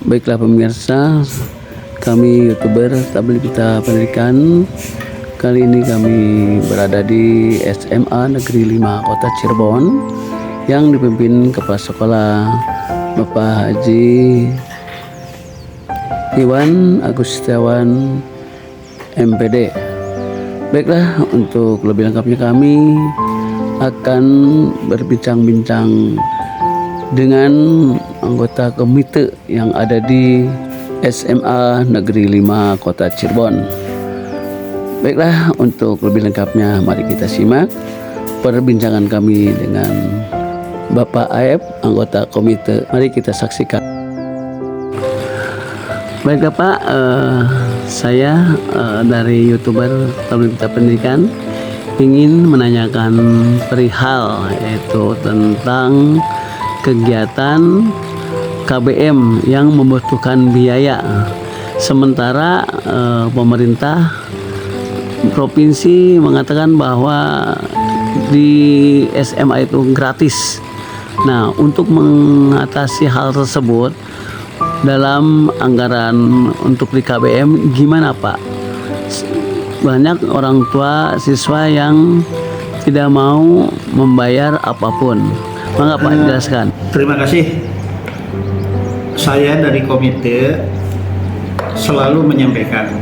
Baiklah pemirsa, kami YouTuber Stabilitas Pendidikan. Kali ini kami berada di SMA Negeri 5 Kota Cirebon yang dipimpin Kepala Sekolah Bapak Haji Iwan Agustiawan MPD. Baiklah, untuk lebih lengkapnya kami akan berbincang-bincang dengan anggota komite yang ada di SMA Negeri 5 Kota Cirebon. Baiklah, untuk lebih lengkapnya mari kita simak perbincangan kami dengan Bapak Aep, anggota komite. Mari kita saksikan. Baiklah Pak, saya dari YouTuber Stabilitas Pendidikan ingin menanyakan perihal yaitu tentang kegiatan KBM yang membutuhkan biaya, sementara pemerintah provinsi mengatakan bahwa di SMA itu gratis. Nah, untuk mengatasi hal tersebut dalam anggaran untuk di KBM gimana Pak? Banyak orang tua siswa yang tidak mau membayar apapun. Mangga Pak, jelaskan. Terima kasih. Saya dari komite selalu menyampaikan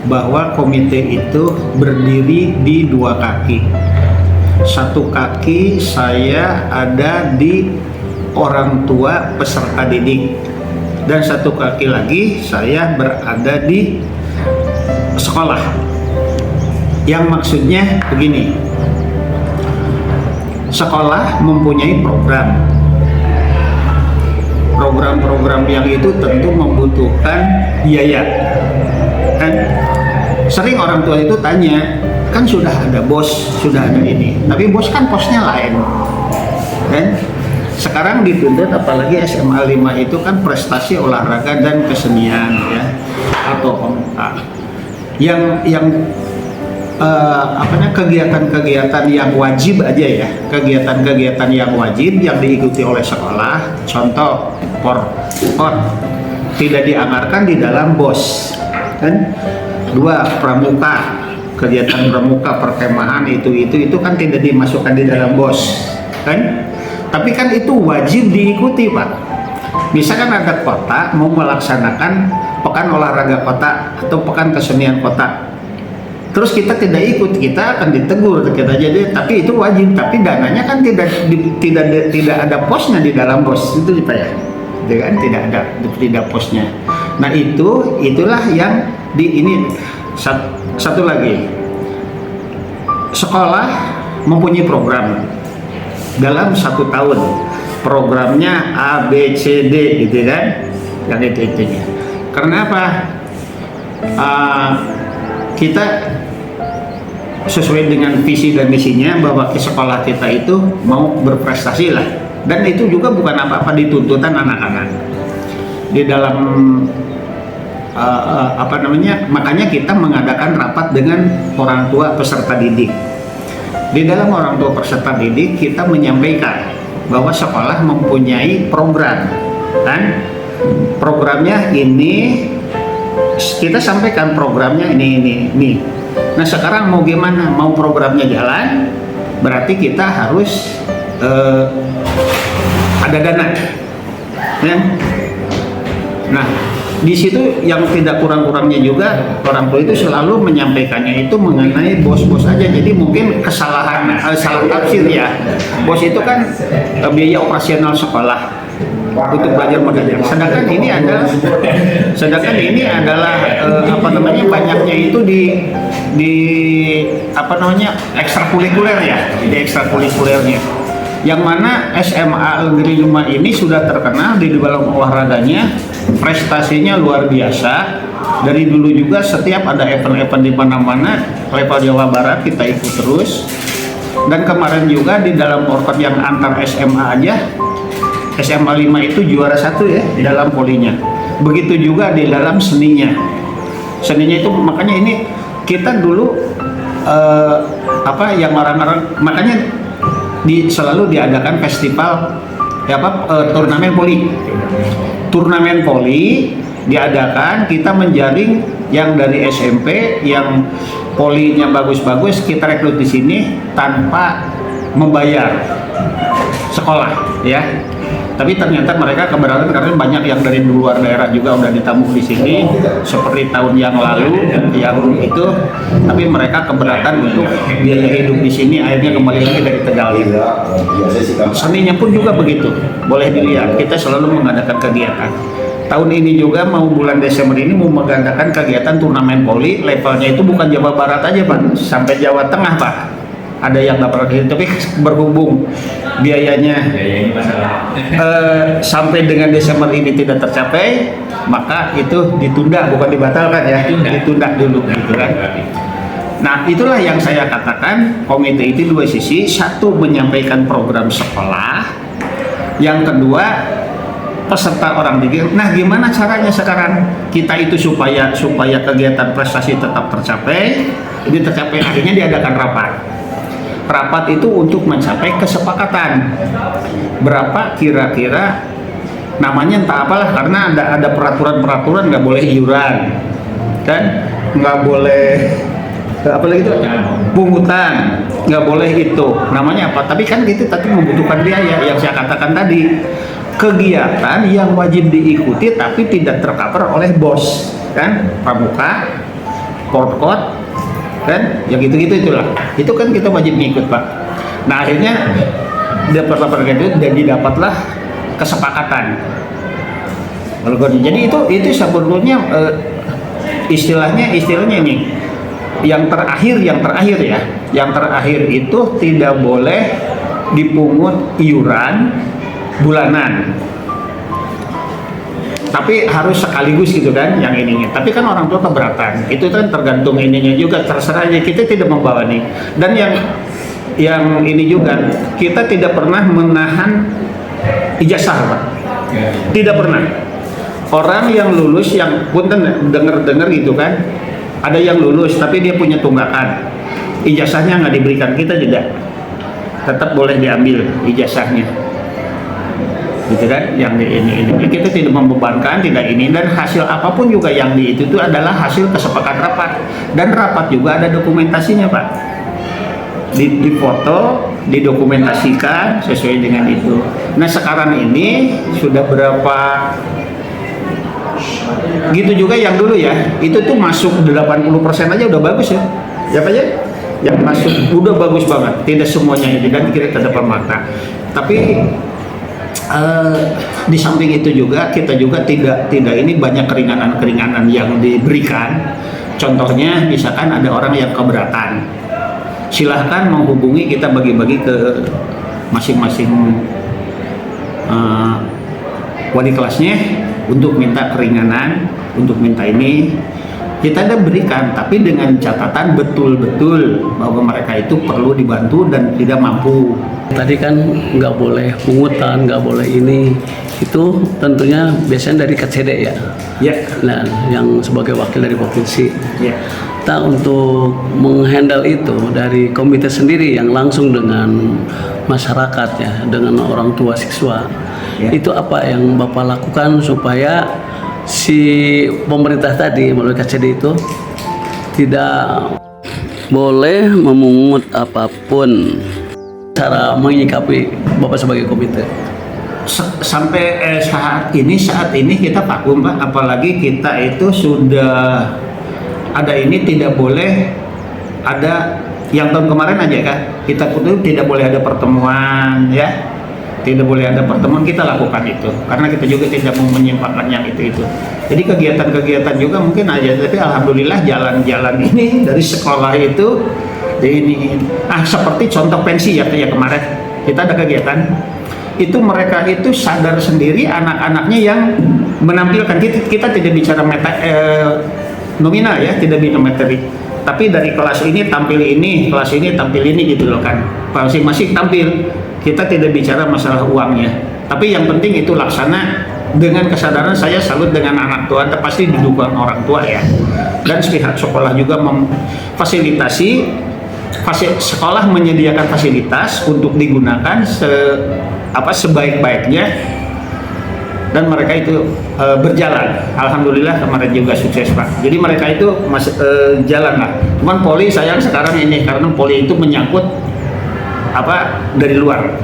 bahwa komite itu berdiri di dua kaki. Satu kaki saya ada di orang tua peserta didik, dan satu kaki lagi saya berada di sekolah. Yang maksudnya begini, sekolah mempunyai program-program yang itu tentu membutuhkan biaya. Kan sering orang tua itu tanya, kan sudah ada bos, sudah ada ini, tapi bos kan posnya lain. Dan sekarang dituntut, apalagi SMA 5 itu kan prestasi olahraga dan kesenian ya, atau OMTA. Kegiatan-kegiatan yang wajib aja ya, kegiatan-kegiatan yang wajib yang diikuti oleh sekolah, contoh POR tidak dianggarkan di dalam BOS kan. Dua, pramuka, kegiatan pramuka, perkemahan itu kan tidak dimasukkan di dalam BOS kan, tapi kan itu wajib diikuti Pak. Misalkan ada kota mau melaksanakan pekan olahraga kota atau pekan kesenian kota, terus kita tidak ikut, kita akan ditegur, kita jadi, tapi itu wajib, tapi dananya kan tidak ada posnya di dalam BOS itu Pak ya, kan tidak posnya. Nah itulah yang di ini. Satu lagi, sekolah mempunyai program dalam 1 tahun, programnya A, B, C, D gitu kan, yang itu-itunya. Karena apa? Kita sesuai dengan visi dan misinya bahwa ke sekolah kita itu mau berprestasi lah, dan itu juga bukan apa-apa di tuntutan anak-anak di dalam makanya kita mengadakan rapat dengan orang tua peserta didik. Di dalam orang tua peserta didik kita menyampaikan bahwa sekolah mempunyai program kan, programnya ini kita sampaikan, programnya ini. Nah sekarang mau gimana? Mau programnya jalan, berarti kita harus ada dana ya? Nah di situ yang tidak kurang-kurangnya juga orang tua itu selalu menyampaikannya itu mengenai bos-bos aja. Jadi mungkin salah tafsir ya. Bos itu kan biaya operasional sekolah untuk belajar mengajar. Sedangkan ini adalah banyaknya itu di ekstrakurikuler ya, di ekstrakurikulernya. Yang mana SMA Negeri 5 ini sudah terkenal di dalam olahraganya, prestasinya luar biasa. Dari dulu juga setiap ada event-event di mana-mana, level Jawa Barat kita ikut terus. Dan kemarin juga di dalam orkot yang antar SMA aja, SMA 5 itu juara 1 ya di dalam polinya. Begitu juga di dalam seninya. Seninya itu makanya ini kita dulu yang orang-orang, makanya selalu diadakan festival turnamen voli. Turnamen voli diadakan, kita menjaring yang dari SMP yang polinya bagus-bagus, kita rekrut di sini tanpa membayar sekolah ya. Tapi ternyata mereka keberatan karena banyak yang dari luar daerah juga udah ditamu di sini seperti tahun yang lalu yang itu, tapi mereka keberatan untuk biaya hidup di sini, akhirnya kembali lagi dari Tegal. Seninya pun juga begitu, boleh dilihat kita selalu mengadakan kegiatan. Tahun ini juga mau bulan Desember ini mau mengadakan kegiatan turnamen voli, levelnya itu bukan Jawa Barat aja Pak, sampai Jawa Tengah Pak. Ada yang dapat, tapi berhubung biayanya sampai dengan Desember ini tidak tercapai, maka itu ditunda, bukan dibatalkan ya, ditunda dulu gitu kan. Nah itulah yang saya katakan, komite itu dua sisi, satu menyampaikan program sekolah, yang kedua peserta orang didik. Nah gimana caranya sekarang kita itu supaya kegiatan prestasi tetap tercapai, ini tercapai, akhirnya diadakan rapat. Rapat itu untuk mencapai kesepakatan berapa kira-kira namanya, entah apalah, karena ada peraturan nggak boleh iuran dan nggak boleh apalagi itu pungutan, nggak boleh itu namanya apa, tapi kan itu tadi membutuhkan biaya yang saya katakan tadi, kegiatan yang wajib diikuti tapi tidak tercover oleh BOS kan, pramuka, portkot kan, ya gitu-gitu itulah. Itu kan kita wajib ngikut Pak. Nah akhirnya dapat itu dan didapatlah kesepakatan. Jadi itu sebetulnya istilahnya ini yang terakhir ya. Yang terakhir itu tidak boleh dipungut iuran bulanan. Tapi harus sekaligus gitu kan yang ininya. Tapi kan orang tua keberatan. Itu kan tergantung ininya juga, terserah aja, kita tidak membawa nih. Dan yang ini juga, kita tidak pernah menahan ijazah Pak. Tidak pernah. Orang yang lulus, yang punten dengar gitu kan, ada yang lulus tapi dia punya tunggakan, ijazahnya nggak diberikan, kita tidak, tetap boleh diambil ijazahnya gitu kan, yang ini kita tidak membebankan, tidak ini, dan hasil apapun juga yang itu adalah hasil kesepakatan rapat, dan rapat juga ada dokumentasinya Pak, di foto, didokumentasikan sesuai dengan itu. Nah sekarang ini sudah berapa gitu juga yang dulu ya, itu tuh masuk 80% aja udah bagus ya Pak ya, yang masuk udah bagus banget, tidak semuanya itu dan kita tetap mata. Tapi di samping itu juga kita juga tidak ini banyak keringanan yang diberikan. Contohnya misalkan ada orang yang keberatan, silahkan menghubungi kita, bagi-bagi ke masing-masing wali kelasnya untuk minta keringanan, untuk minta ini, kita ada berikan, tapi dengan catatan betul-betul bahwa mereka itu perlu dibantu dan tidak mampu. Tadi kan nggak boleh pungutan, nggak boleh ini, itu tentunya biasanya dari KCD ya. Ya. Nah, yang sebagai wakil dari provinsi. Ya. Kita untuk menghandle itu dari komite sendiri yang langsung dengan masyarakat ya, dengan orang tua siswa. Ya. Itu apa yang Bapak lakukan supaya si pemerintah tadi melalui KCD itu tidak boleh memungut apapun, cara menyikapi Bapak sebagai komite? Sampai saat ini kita vakum Pak, apalagi kita itu sudah ada ini, tidak boleh ada yang tahun kemarin aja kan, kita pun tidak boleh ada pertemuan ya, tidak boleh ada pertemuan, kita lakukan itu karena kita juga tidak mau menyimpangkan yang itu. Jadi kegiatan-kegiatan juga mungkin aja, tapi alhamdulillah jalan-jalan ini dari sekolah itu ini seperti contoh pensi ya, kayak kemarin kita ada kegiatan itu, mereka itu sadar sendiri anak-anaknya yang menampilkan, kita tidak bicara nominal ya, tidak bicara materi, tapi dari kelas ini tampil ini, kelas ini tampil ini gitu loh kan, masing-masing tampil. Kita tidak bicara masalah uangnya, tapi yang penting itu laksana dengan kesadaran. Saya salut dengan anak tua, pasti didukung orang tua ya, dan pihak sekolah juga memfasilitasi, sekolah menyediakan fasilitas untuk digunakan sebaik-baiknya, dan mereka itu berjalan. Alhamdulillah kemarin juga sukses Pak. Jadi mereka itu masih jalan lah. Cuman poli sayang sekarang ini karena poli itu menyangkut dari luar.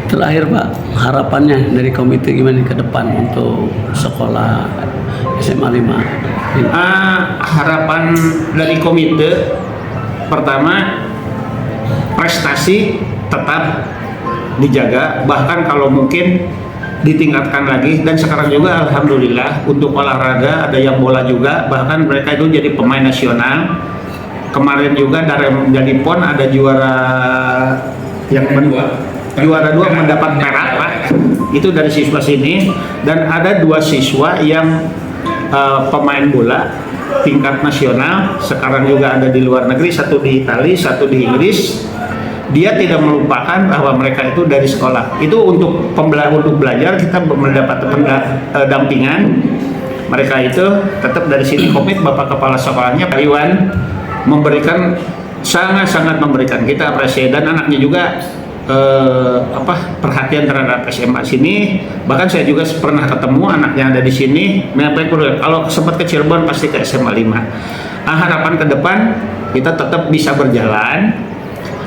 Terakhir Pak, harapannya dari komite gimana ke depan untuk sekolah SMA 5? Harapan dari komite pertama, prestasi tetap dijaga, bahkan kalau mungkin ditingkatkan lagi. Dan sekarang juga alhamdulillah untuk olahraga ada yang bola juga, bahkan mereka itu jadi pemain nasional. Kemarin juga dari PON ada juara yang juara 2 mendapat perak Pak. Itu dari siswa sini, dan ada 2 siswa yang pemain bola tingkat nasional, sekarang juga ada di luar negeri, satu di Italia, satu di Inggris. Dia tidak melupakan bahwa mereka itu dari sekolah. Itu untuk belajar kita mendapat dampingan. Mereka itu tetap dari sini komit. Bapak Kepala Sekolahnya Pak Iwan memberikan sangat-sangat memberikan, kita apresiasi, dan anaknya juga perhatian terhadap SMA sini. Bahkan saya juga pernah ketemu anaknya ada di sini. Kalau sempat ke Cirebon pasti ke SMA 5. Harapan ke depan kita tetap bisa berjalan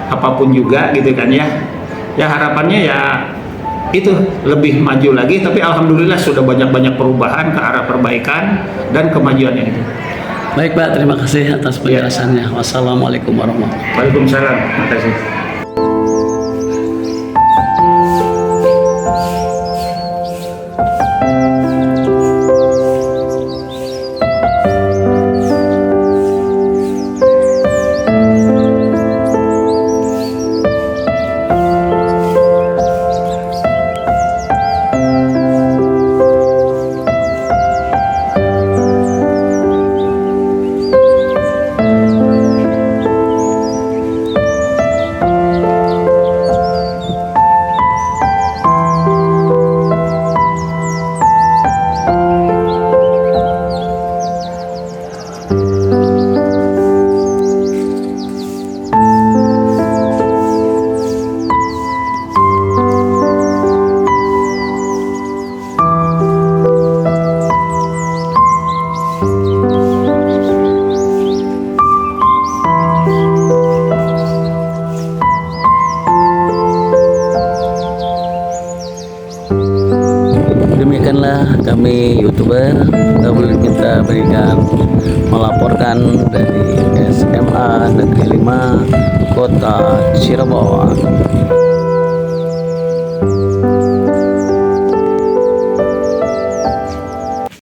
apapun juga gitu kan ya. Ya harapannya ya itu lebih maju lagi, tapi alhamdulillah sudah banyak perubahan ke arah perbaikan dan kemajuannya itu. Baik Pak, terima kasih atas penjelasannya. Wassalamualaikum warahmatullahi wabarakatuh. Waalaikumsalam. Terima kasih. Demikianlah kami YouTuber kita berikan melaporkan dari SMA Negeri 5 Kota Cirebon.